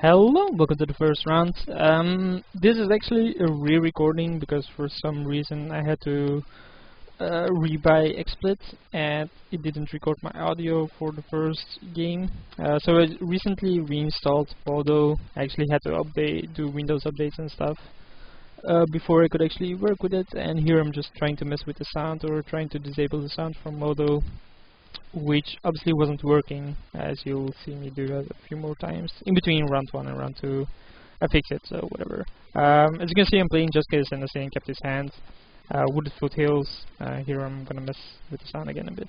Hello, welcome to the first round. This is actually a re-recording because for some reason I had to rebuy XSplit and it didn't record my audio for the first game. So I recently reinstalled Modo. I actually had to do Windows updates and stuff before I could actually work with it, and here I'm just trying to mess with the sound or trying to disable the sound from Modo, which obviously wasn't working, as you'll see me do that a few more times. In between round 1 and round 2, I fixed it, so whatever. As you can see, I'm playing Jeskai and saying kept his hand. Wooded Foothills, here I'm gonna mess with the sound again a bit.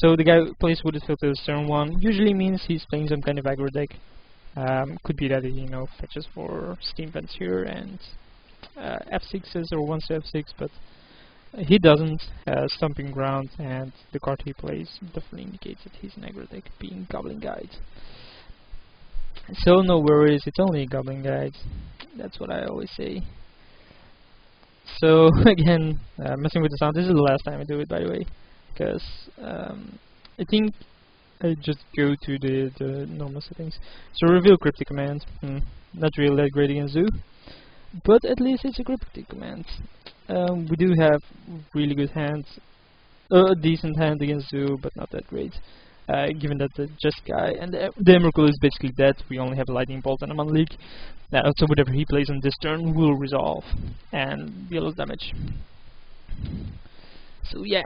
So the guy who plays Wooded Foothills turn 1 usually means he's playing some kind of aggro deck. Could be that he, fetches for Steam Vents here and F6s or 1 to F6, but he doesn't. Stomping Ground and the card he plays definitely indicates that he's an aggro deck, being Goblin Guide. So no worries, it's only a Goblin Guide. That's what I always say. So again, messing with the sound. This is the last time I do it, by the way, because I think I just go to the normal settings. So reveal cryptic command. Not really that great against Zoo, but at least it's a cryptic command. We do have really good hands, a decent hand against Zoo, but not that great. Given that the Jeskai and the Emrakul is basically dead, we only have a Lightning Bolt and a Mana Leak. So whatever he plays on this turn will resolve and deal us damage. So yeah,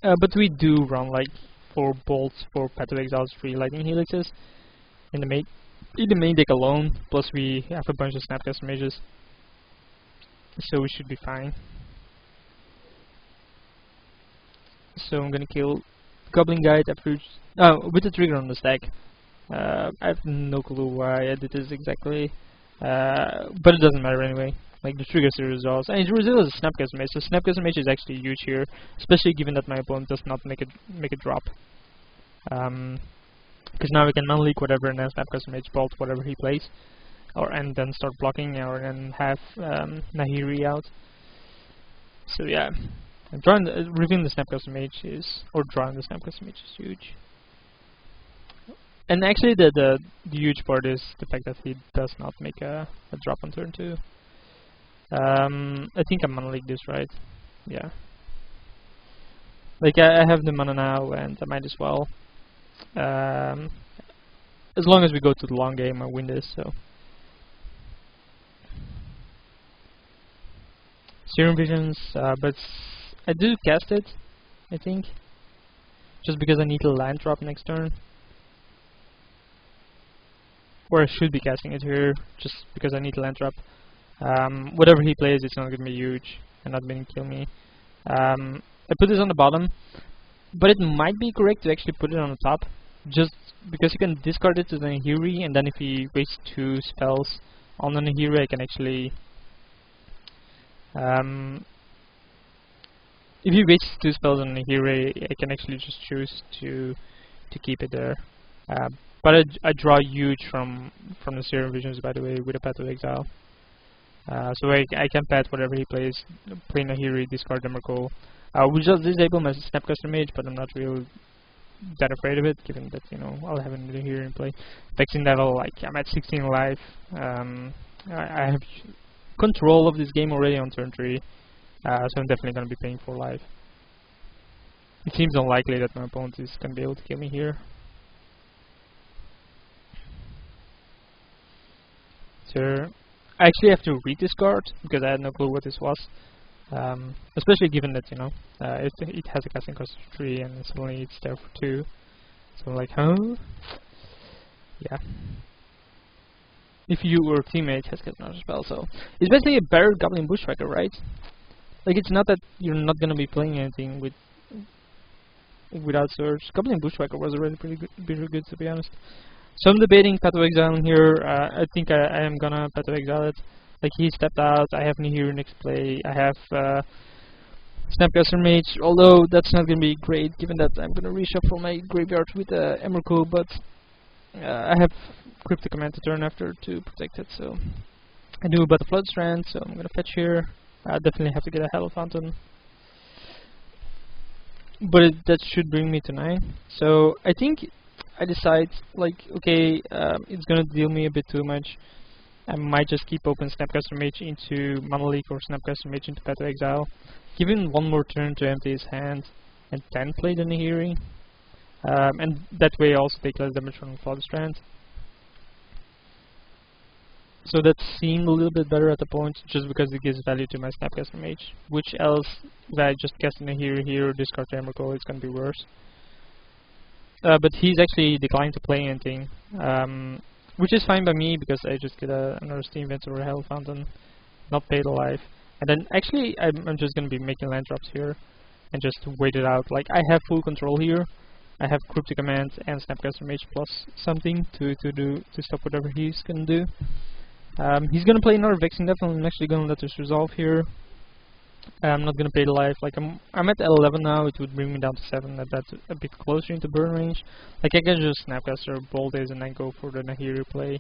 but we do run like 4 bolts, 4 Path of Exiles, 3 Lightning Helixes in the main deck alone. Plus we have a bunch of Snapcaster Mages, so we should be fine. So I'm gonna kill Goblin Guide with the trigger on the stack. I have no clue why I did this exactly, but it doesn't matter anyway. Like, the trigger still resolves, and it resolves a Snapcaster Mage. So Snapcaster Mage is actually huge here, especially given that my opponent does not make a drop. Because now we can Mana Leak whatever and then Snapcaster Mage bolt whatever he plays, and then start blocking, or then have Nahiri out. So yeah. Revealing the Snapcaster Mage or drawing the Snapcaster Mage is huge. And actually the huge part is the fact that he does not make a drop on turn 2. I think I'm Mana Leak this, right? Yeah. Like, I have the mana now and I might as well. As long as we go to the long game, I win this, so. Serum Visions, but I do cast it, I think, just because I need a land drop next turn. Or I should be casting it here, just because I need a land drop. Whatever he plays, it's not going to be huge, and not going to kill me. I put this on the bottom, but it might be correct to actually put it on the top, just because you can discard it to the Nahiri, and then if he wastes 2 spells on the Nahiri, I can actually... if he wastes 2 spells on Nahiri, I can actually just choose to keep it there. But I draw huge from the Serum Visions, by the way, with a Path of Exile. So I can pet whatever he plays, play Nahiri, discard Emrakul. We just disable my Snapcaster Mage, but I'm not really that afraid of it, given that, I'll have a Nahiri in play. Fixing that all, like, I'm at 16 life. I have control of this game already on turn 3, so I'm definitely going to be paying for life. It seems unlikely that my opponent is going to be able to kill me here. So I actually have to rediscard because I had no clue what this was, especially given that it has a casting cost of 3 and suddenly it's there for 2. So I'm like, huh? Yeah. If you or teammate has got another spell, so it's basically a better Goblin Bushwhacker, right? Like, it's not that you're not gonna be playing anything without Surge. Goblin Bushwhacker was already pretty good, to be honest. So I'm debating Path of Exile here. I think I am gonna Path of Exile it. Like, he stepped out. I have Nahiri next play. I have Snapcaster Mage, although that's not gonna be great, given that I'm gonna reshuffle my graveyard with Emrakul, but I have Cryptic Command to turn after to protect it, so I do about the Flood Strand, so I'm gonna fetch here. I definitely have to get a Hollow Fountain, but that should bring me to 9. So I think I decide, like, okay, it's gonna deal me a bit too much. I might just keep open Snapcaster Mage into Mana Leak or Snapcaster Mage into Path to Exile. Give him one more turn to empty his hand, and then play the Nahiri. And that way also take less damage from Flood Strand. So that seemed a little bit better at the point, just because it gives value to my Snapcaster Mage. Which else, if I just cast in a hero here, discard Emrakul, it's gonna be worse. But he's actually declined to play anything, which is fine by me, because I just get another Steam Vent or a Hell Fountain, not paid alive. And then actually I'm just gonna be making land drops here, and just wait it out. Like, I have full control here. I have Cryptic Command and Snapcaster Mage plus something to stop whatever he's gonna do. He's gonna play another Vexing Devil, and I'm actually gonna let this resolve here. I'm not gonna pay the life. Like, I'm at 11 now. It would bring me down to 7. That's a bit closer into burn range. Like, I can just Snapcaster, Bolt Days, and then go for the Nahiri play.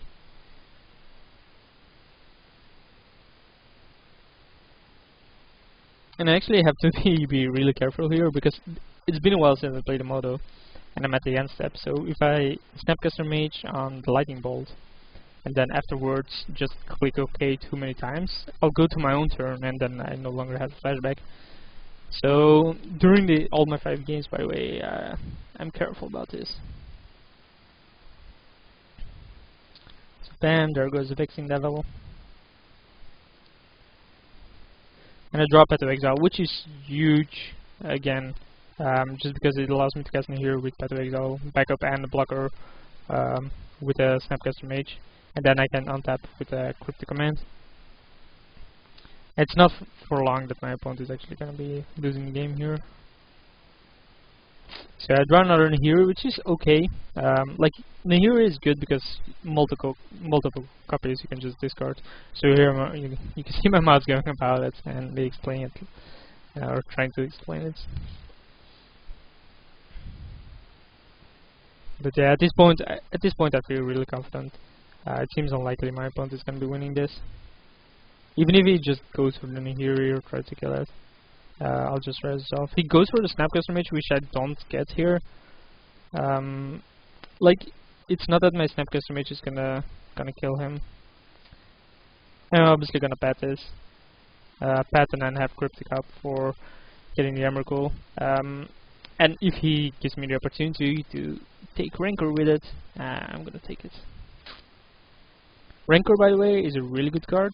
And I actually have to be really careful here, because it's been a while since I played the Modo, and I'm at the end step. So if I Snapcaster Mage on the Lightning Bolt, and then afterwards just click OK too many times, I'll go to my own turn, and then I no longer have a flashback. So during all my 5 games, by the way, I'm careful about this. So bam, there goes the Vexing Devil. And I drop Path to Exile, which is huge, again, just because it allows me to cast in here with Path to Exile, backup and a blocker with a Snapcaster Mage. And then I can untap with a Cryptic Command. It's not for long that my opponent is actually going to be losing the game here. So I draw another Nahiri, which is okay. Like, Nahiri is good because multiple copies you can just discard. So here you can see my mouse going about it, and they explain it, or trying to explain it. But yeah, at this point I feel really confident. It seems unlikely my opponent is going to be winning this. Even if he just goes for the Nahiri or tries to kill it, I'll just res off. He goes for the Snapcaster Mage, which I don't get here. Like, it's not that my Snapcaster Mage is gonna kill him. I'm obviously gonna pat this. Pat and then have Cryptic up for getting the Emrakul. And if he gives me the opportunity to take Rancor with it, I'm gonna take it. Rancor, by the way, is a really good card,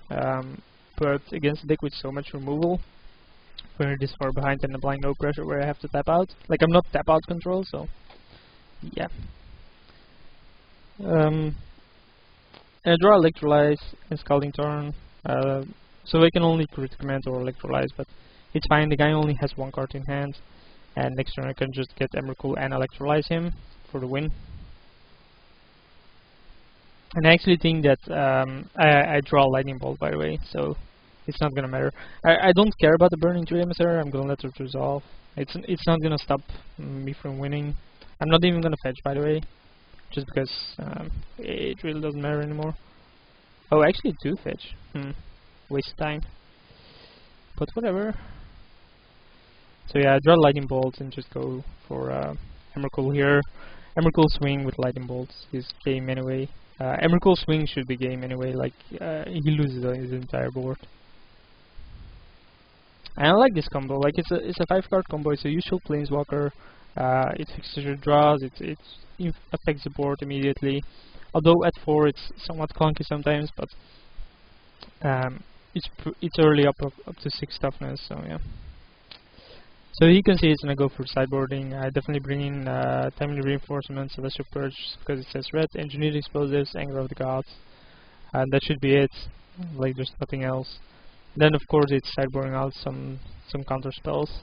but against a deck with so much removal, when you're this far behind and applying no pressure where I have to tap out. Like, I'm not tap out control, so yeah. And I draw Electrolyze and Scalding Tarn, so I can only Cryptic Command or Electrolyze, but it's fine. The guy only has 1 card in hand, and next turn I can just get Emrakul and Electrolyze him for the win. And I actually think that I draw Lightning Bolt, by the way, so it's not gonna matter. I don't care about the Burning Tree Emissary. I'm gonna let it resolve. It's not gonna stop me from winning. I'm not even gonna fetch, by the way, just because it really doesn't matter anymore. Oh, actually do fetch. Waste of time. But whatever. So yeah, I draw Lightning Bolt and just go for Emrakul here. Emrakul swing with Lightning Bolts is game anyway. Emrakul swing should be game anyway, like, he loses his entire board. And I like this combo. Like, it's a 5-card combo. It's a useful Planeswalker. It fixes your draws. It affects the board immediately. Although at 4 it's somewhat clunky sometimes, but it's early up to 6 toughness. So yeah. So you can see it's gonna go for sideboarding. I definitely bring in Timely Reinforcements, Celestial Purge, because it says red, Engineered Explosives, Anger of the Gods, and that should be it. Like, there's nothing else. Then of course it's sideboarding out some counter spells,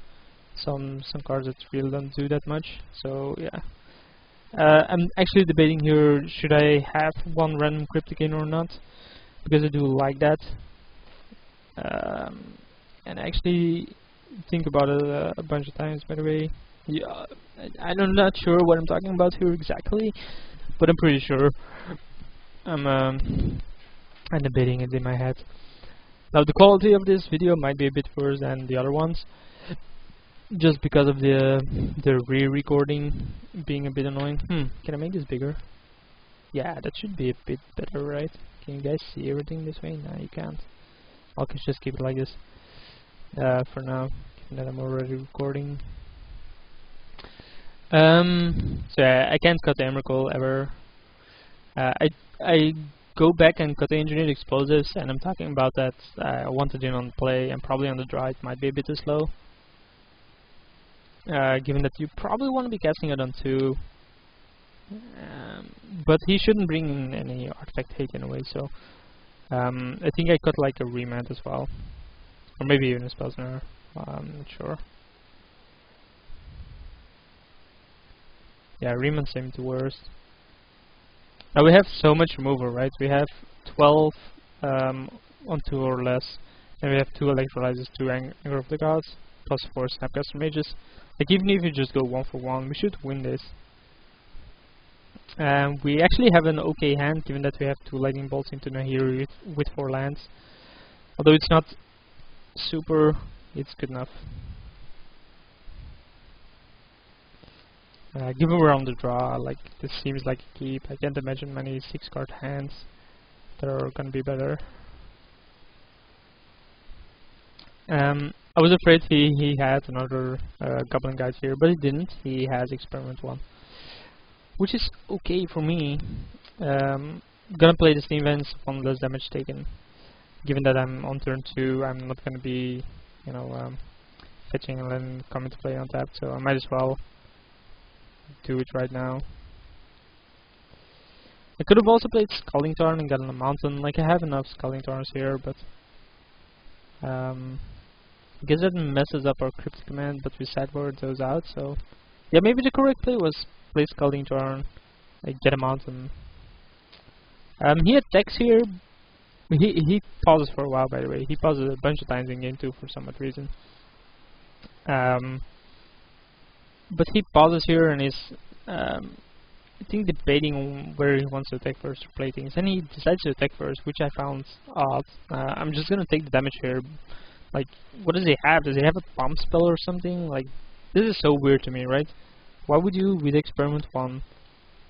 some cards that really don't do that much. So yeah, I'm actually debating here, should I have 1 random Cryptic in or not, because I do like that. And actually think about it a bunch of times, by the way. Yeah, I'm not sure what I'm talking about here exactly, but I'm pretty sure. I'm debating it in my head. Now, the quality of this video might be a bit worse than the other ones, just because of the re-recording being a bit annoying. Can I make this bigger? Yeah, that should be a bit better, right? Can you guys see everything this way? No, you can't. Okay, just keep it like this for now, given that I'm already recording. So yeah, I can't cut the Emrakul ever. I go back and cut the engineered explosives, and I'm talking about that I wanted it on play, and probably on the draw it might be a bit too slow. Given that you probably want to be casting it on 2. But he shouldn't bring in any artifact hate anyway, so I think I cut like a remand as well. Or maybe even a Spellsnare, I'm not sure. Yeah, remand seemed the worst. Now we have so much removal, right? We have 12 on 2 or less, and we have 2 electrolyzers, 2 Anger of the Gods, plus 4 Snapcaster Mages. Like, even if you just go 1 for 1, we should win this. We actually have an okay hand, given that we have 2 Lightning Bolts into Nahiri with 4 lands. Although it's not super, it's good enough. Given we're on the draw, like, this seems like a keep. I can't imagine many 6-card hands that are gonna be better. I was afraid he had another Goblin Guide here, but he didn't. He has Experiment 1. Which is okay for me. Gonna play the Steam Vents, 1 less damage taken. Given that I'm on turn 2, I'm not gonna be, you know, fetching and then come into play on tap, so I might as well do it right now. I could have also played Scalding Tarn and gotten a mountain. Like, I have enough Scalding Tarns here, but I guess that messes up our Crypt Command, but we sideboard those out, so yeah, maybe the correct play was play Scalding Tarn, like, get a mountain. He attacks here. He pauses for a while, by the way. He pauses a bunch of times in game 2 for some odd reason. But he pauses here and is, I think, debating on where he wants to attack first or play things. And he decides to attack first, which I found odd. I'm just gonna take the damage here. Like, what does he have? Does he have a bomb spell or something? Like, this is so weird to me, right? Why would you, with Experiment 1,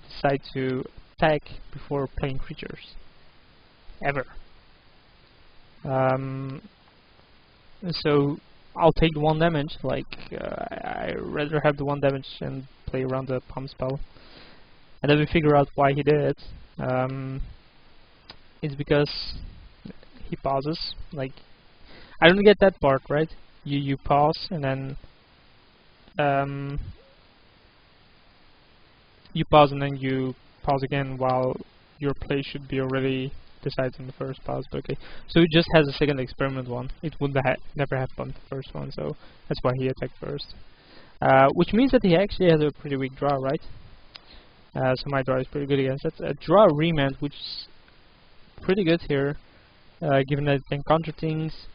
decide to attack before playing creatures? Ever. So I'll take the 1 damage. Like, I'd rather have the 1 damage and play around the palm spell. And then we figure out why he did it. It's because he pauses. Like, I don't get that part, right? You pause and then you pause and then you pause again while your play should be already decided on the first pause. But okay, so he just has a second Experiment 1. It would never have bumped the first one, so that's why he attacked first. Which means that he actually has a pretty weak draw, right? So my draw is pretty good against that. A draw remand, which is pretty good here, given that it can counter things.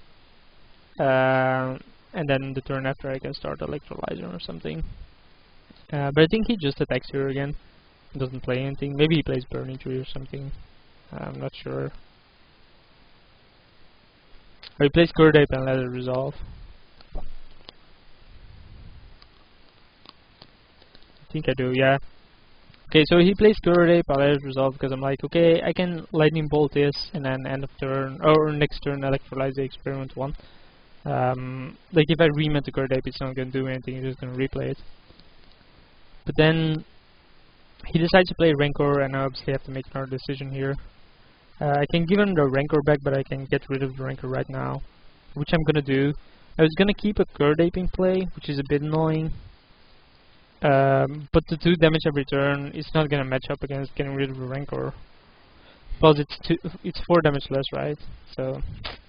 And then the turn after I can start Electrolyzer or something. But I think he just attacks here again. Doesn't play anything. Maybe he plays Burning Tree or something. I'm not sure. Or he plays Curd Ape and let it resolve. I think I do, yeah. Okay, so he plays Curd Ape, I'll let it resolve because I'm like, okay, I can Lightning Bolt this and then end of turn, or next turn Electrolyze the Experiment 1. Like, if I remit the Curd Ape, it's not going to do anything, it's just going to replay it. But then he decides to play Rancor, and I obviously have to make another decision here. I can give him the Rancor back, but I can get rid of the Rancor right now, which I'm going to do. I was going to keep a Curd Ape in play, which is a bit annoying. But the 2 damage every turn is not going to match up against getting rid of the Rancor. Plus it's 4 damage less, right? So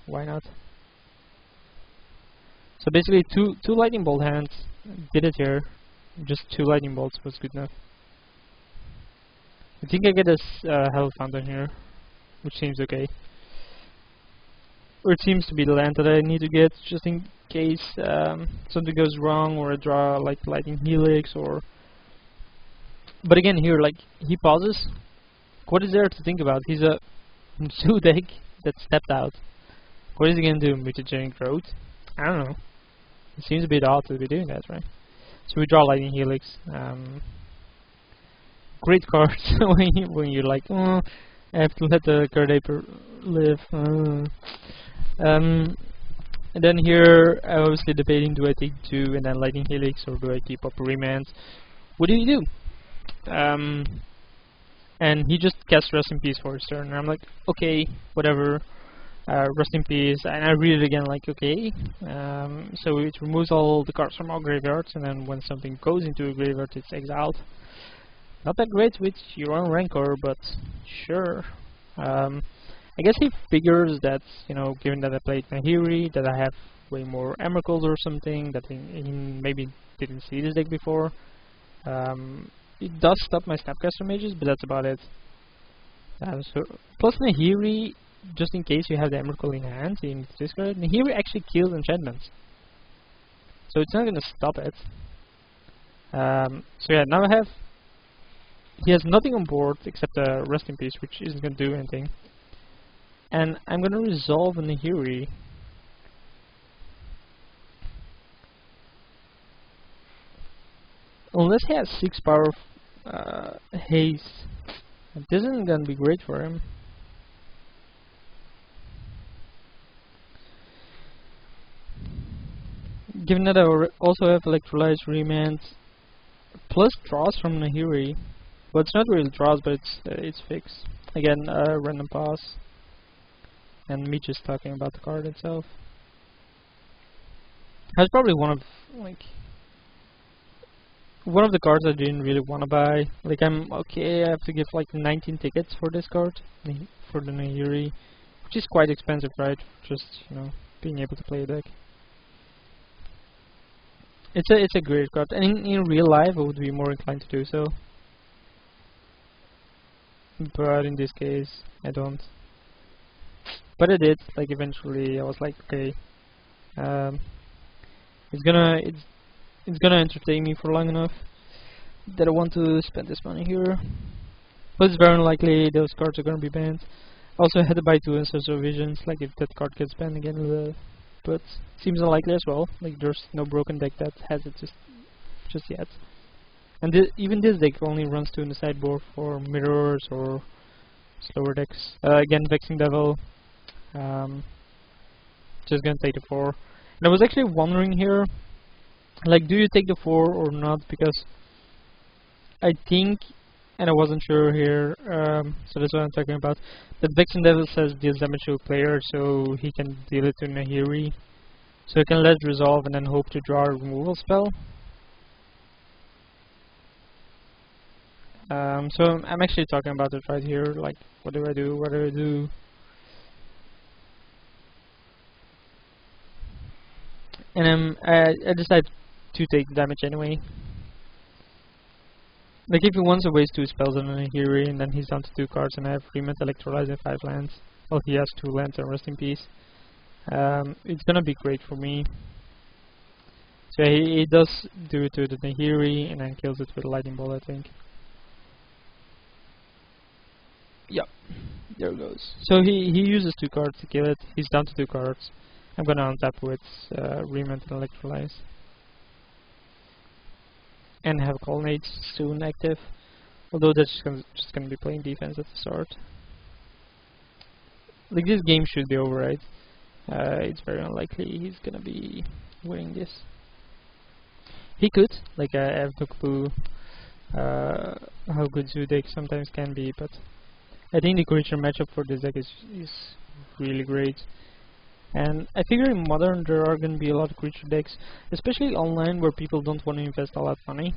why not? So basically, two Lightning Bolt hands did it here. Just 2 Lightning Bolts was good enough. I think I get this Hell Fountain here, which seems okay. Or it seems to be the land that I need to get, just in case something goes wrong, or I draw like Lightning Helix, or... But again here, like, he pauses. What is there to think about? He's a zoo deck that stepped out. What is he gonna do? Mutagenic Growth? I don't know. It seems a bit odd to be doing that, right? So we draw Lightning Helix. Great cards when you're like, oh, I have to let the card Aper live. And then here, I'm obviously debating, do I take 2 and then Lightning Helix, or do I keep up Remand? What do you do? And he just casts Rest in Peace for his turn, and I'm like, okay, whatever, Rest in Peace, and I read it again like, okay. So it removes all the cards from our graveyards, and then when something goes into a graveyard, it's exiled. Not that great with your own Rancor, but sure. I guess he figures that, you know, given that I played Nahiri, that I have way more Emeralds or something, that he maybe didn't see this deck before. It does stop my Snapcaster Mages, but that's about it. So plus Nahiri, just in case you have the Emerald in hand, you need to discard it. Nahiri actually kills enchantments, so it's not gonna stop it. So yeah, now I have. He has nothing on board except a Rest in Peace, which isn't gonna do anything. And I'm gonna resolve a Nahiri. Unless he has 6 power haste, this isn't gonna be great for him. Given that I also have Electrolyze, Remand, plus draws from Nahiri. Well, it's not really draws, but it's fixed. Again, random pass. And me just talking about the card itself. That's probably one of the cards I didn't really want to buy. Like, I'm okay, I have to give like 19 tickets for this card, for the Nahiri, which is quite expensive, right? Just, you know, being able to play a deck. It's a great card, and in real life I would be more inclined to do so. But in this case, I don't. But I did. Like, eventually, I was like, okay, it's gonna entertain me for long enough that I want to spend this money here. But it's very unlikely those cards are gonna be banned. Also, I had to buy 2 Instants of Visions, like if that card gets banned again. But seems unlikely as well. Like, there's no broken deck that has it just yet. And even this deck only runs 2 in the sideboard for mirrors or slower decks. Again, Vexing Devil. Just gonna take the 4. And I was actually wondering here, like, do you take the 4 or not? Because I think, and I wasn't sure here, so that's what I'm talking about, that Vexing Devil says deals damage to a player, so he can deal it to Nahiri. So he can let resolve and then hope to draw a removal spell. So I'm actually talking about it right here, like, what do I do, what do I do? And I decided to take the damage anyway. Like, if he wants to waste 2 spells on a Nahiri, and then he's down to 2 cards, and I have Remand, Electrolyze, and 5 lands. Well, he has 2 lands and Rest in Peace. It's gonna be great for me. So he does do it to the Nahiri, and then kills it with a Lightning Bolt, I think. Yep, there it goes. So he uses 2 cards to kill it. He's down to 2 cards. I'm gonna untap with Remand and Electrolyze. And have Colonnade soon active. Although that's just gonna be playing defense at the start. Like, this game should be over, right? It's very unlikely he's gonna be winning this. He could. Like, I have no clue how good Zoo decks sometimes can be, but I think the creature matchup for this deck is really great. And I figure in Modern there are going to be a lot of creature decks, especially online where people don't want to invest a lot of money.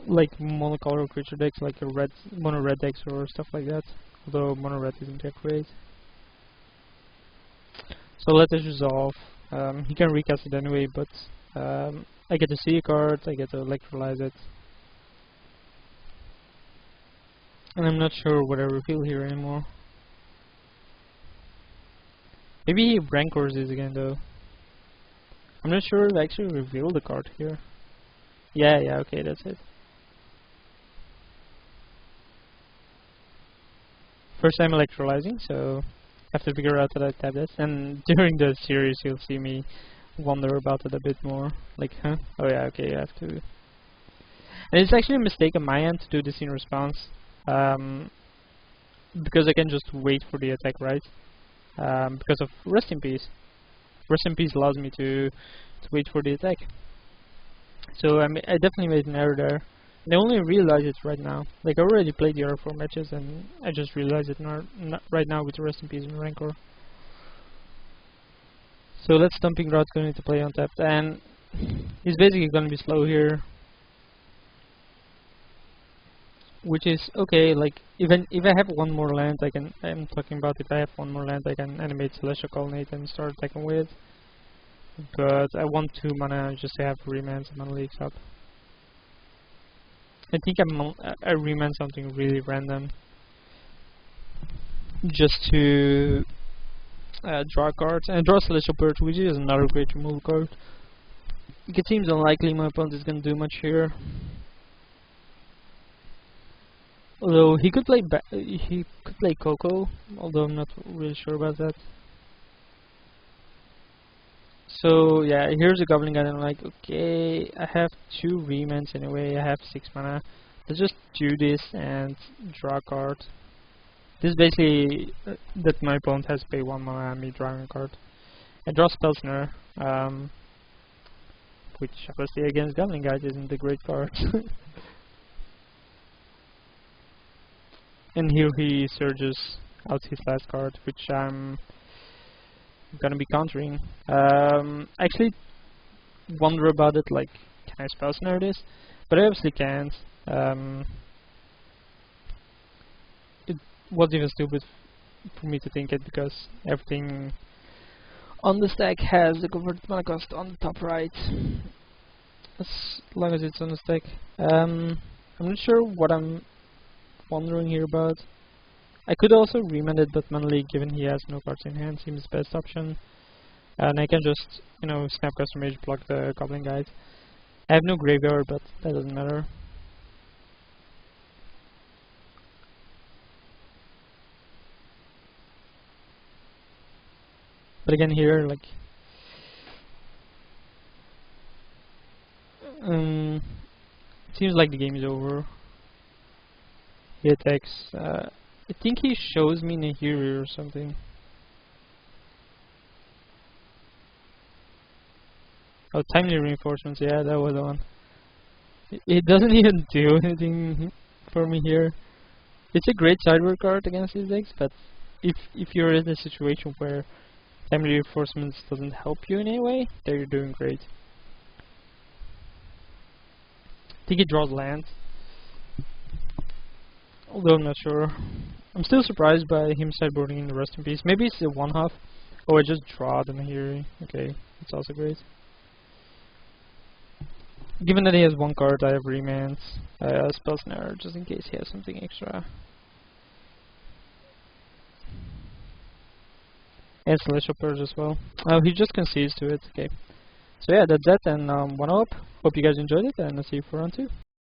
Like monocolor creature decks, like a mono red decks or stuff like that. Although mono red isn't that great. So let us resolve. He can recast it anyway, but I get to see a card, I get to electrolyze it. And I'm not sure what I reveal here anymore. Maybe he Rancors this again though. I'm not sure if I actually reveal the card here. Yeah, okay, that's it. First time electrolyzing, so I have to figure out that I tap this. And during the series you'll see me wonder about it a bit more. Like, huh? Oh yeah, okay, I have to. And it's actually a mistake on my end to do this in response, because I can just wait for the attack, right? Because of Rest in Peace. Rest in Peace allows me to wait for the attack. So I definitely made an error there. And I only realized it right now. Like, I already played the other 4 matches, and I just realized it right now with the Rest in Peace and Rancor. So let's Stomping Ground's going to play untapped, and he's basically going to be slow here. Which is okay. Like, even if I have one more land, I'm talking about if I have one more land, I can animate Celestial Colonnade and start attacking with. But I want 2 mana just to have reman some mana leaks up. I think I reman something really random just to draw cards and draw Celestial Purge, which is another great removal card. It seems unlikely my opponent is going to do much here. Although he could play Coco, although I'm not really sure about that. So yeah, here's a Goblin Guide, and I'm like, okay, I have 2 remans anyway, I have 6 mana. Let's just do this and draw a card. This is basically that my opponent has to pay 1 mana and me drawing a card. I draw Spell Snare, which obviously against Goblin Guide isn't a great card. And here he surges out his last card, which I'm gonna be countering. Actually wonder about it, like, can I Spell Snare this? But I obviously can't. It was even stupid for me to think it, because everything on the stack has the converted mana cost on the top right. As long as it's on the stack. I'm not sure what I'm wondering here about. I could also remand it, but mana leak, given he has no cards in hand, seems the best option. And I can just, you know, snap custom mage, block the Goblin Guide. I have no graveyard, but that doesn't matter. But again here, like, it seems like the game is over. He attacks. I think he shows me Nahiri or something. Oh, Timely Reinforcements, yeah, that was the one. It doesn't even do anything for me here. It's a great sideboard card against these decks, but if you're in a situation where Timely Reinforcements doesn't help you in any way, then you're doing great. I think he draws land, although I'm not sure. I'm still surprised by him sideboarding in the Rest in Peace. Maybe it's the 1/2. Oh, I just draw the Nahiri. Okay, that's also great. Given that he has 1 card, I have Remans, Spell Snare, just in case he has something extra. And Celestial Purge as well. Oh, he just concedes to it, okay. So yeah, that's that, and 1 up. Hope you guys enjoyed it, and I'll see you for round 2.